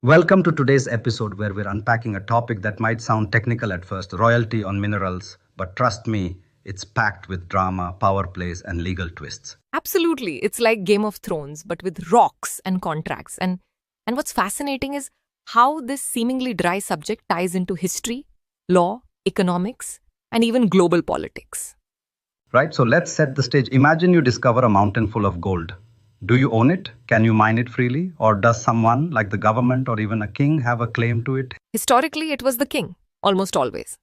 Welcome to today's episode where we're unpacking a topic that might sound technical at first, royalty on minerals, but trust me, it's packed with drama, power plays, and legal twists. Absolutely. It's like Game of Thrones, but with rocks and contracts. And what's fascinating is how this seemingly dry subject ties into history, law, economics, and even global politics. Right? So let's set the stage. Imagine you discover a mountain full of gold. Do you own it? Can you mine it freely? Or does someone, like the government or even a king, have a claim to it? Historically, it was the king, almost always.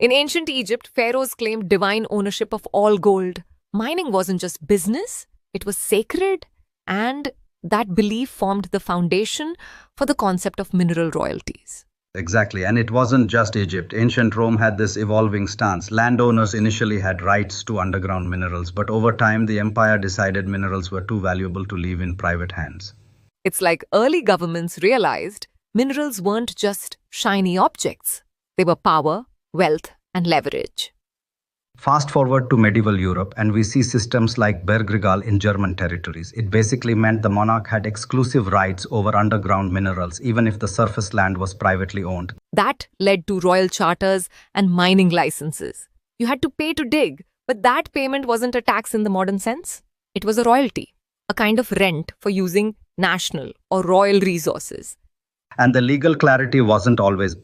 In ancient Egypt, pharaohs claimed divine ownership of all gold. Mining wasn't just business, it was sacred, and that belief formed the foundation for the concept of mineral royalties. Exactly. And it wasn't just Egypt. Ancient Rome had this evolving stance. Landowners initially had rights to underground minerals, but over time, the empire decided minerals were too valuable to leave in private hands. It's like early governments realized minerals weren't just shiny objects, they were power, wealth, and leverage. Fast forward to medieval Europe, and we see systems like Bergregal in German territories. It basically meant the monarch had exclusive rights over underground minerals, even if the surface land was privately owned. That led to royal charters and mining licenses. You had to pay to dig, but that payment wasn't a tax in the modern sense. It was a royalty, a kind of rent for using national or royal resources. And the legal clarity wasn't always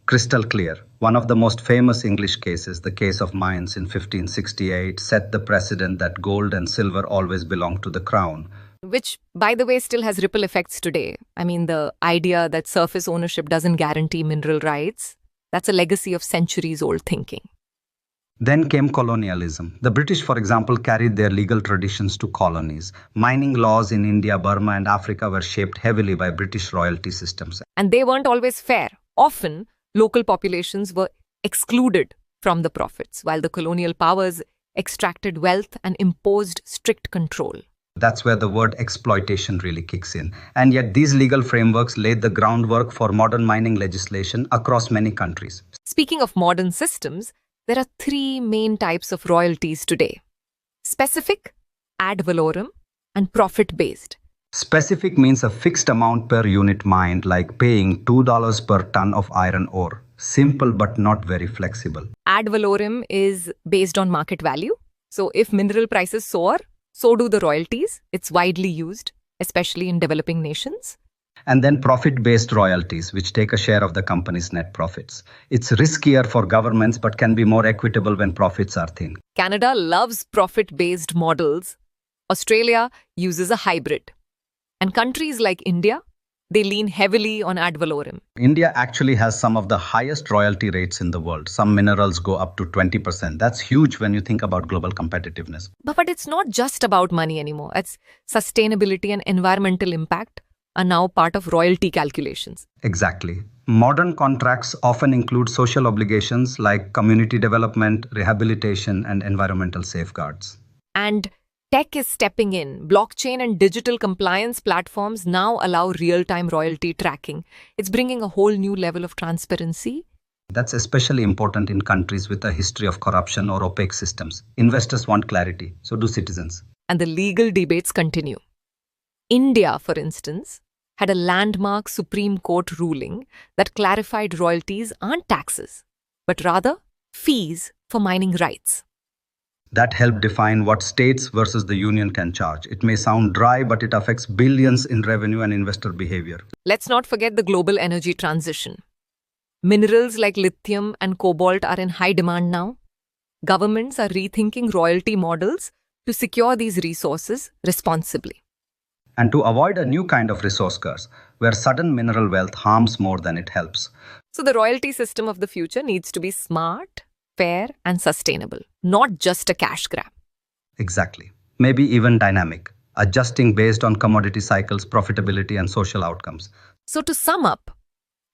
crystal clear. One of the most famous English cases, the case of Mines in 1568, set the precedent that gold and silver always belonged to the crown. Which, by the way, still has ripple effects today. I mean, the idea that surface ownership doesn't guarantee mineral rights, that's a legacy of centuries old thinking. Then came colonialism. The British, for example, carried their legal traditions to colonies. Mining laws in India, Burma, and Africa were shaped heavily by British royalty systems. And they weren't always fair. Often, local populations were excluded from the profits, while the colonial powers extracted wealth and imposed strict control. That's where the word exploitation really kicks in. And yet, these legal frameworks laid the groundwork for modern mining legislation across many countries. Speaking of modern systems, there are three main types of royalties today: specific, ad valorem, and profit based. Specific means a fixed amount per unit mined, like paying $2 per ton of iron ore. Simple but not very flexible. Ad valorem is based on market value. So if mineral prices soar, so do the royalties. It's widely used, especially in developing nations. And then profit-based royalties, which take a share of the company's net profits. It's riskier for governments but can be more equitable when profits are thin. Canada loves profit-based models. Australia uses a hybrid. And countries like India, they lean heavily on ad valorem. India actually has some of the highest royalty rates in the world. Some minerals go up to 20%. That's huge when you think about global competitiveness. But it's not just about money anymore. It's sustainability and environmental impact are now part of royalty calculations. Exactly. Modern contracts often include social obligations like community development, rehabilitation, and environmental safeguards. And tech is stepping in. Blockchain and digital compliance platforms now allow real-time royalty tracking. It's bringing a whole new level of transparency. That's especially important in countries with a history of corruption or opaque systems. Investors want clarity, so do citizens. And the legal debates continue. India, for instance, had a landmark Supreme Court ruling that clarified royalties aren't taxes, but rather fees for mining rights. That helped define what states versus the union can charge. It may sound dry, but it affects billions in revenue and investor behavior. Let's not forget the global energy transition. Minerals like lithium and cobalt are in high demand now. Governments are rethinking royalty models to secure these resources responsibly. And to avoid a new kind of resource curse, where sudden mineral wealth harms more than it helps. So the royalty system of the future needs to be smart, fair, and sustainable, not just a cash grab. Exactly. Maybe even dynamic, adjusting based on commodity cycles, profitability, and social outcomes. So to sum up,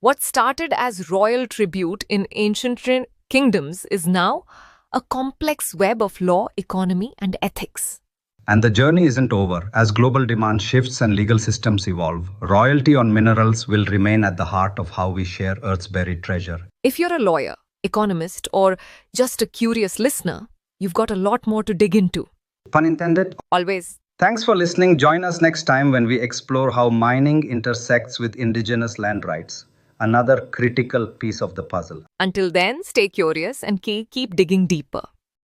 what started as royal tribute in ancient kingdoms is now a complex web of law, economy, and ethics. And the journey isn't over. As global demand shifts and legal systems evolve, royalty on minerals will remain at the heart of how we share Earth's buried treasure. If you're a lawyer, economist, or just a curious listener, you've got a lot more to dig into. Pun intended? Always. Thanks for listening. Join us next time when we explore how mining intersects with indigenous land rights, another critical piece of the puzzle. Until then, stay curious and keep digging deeper.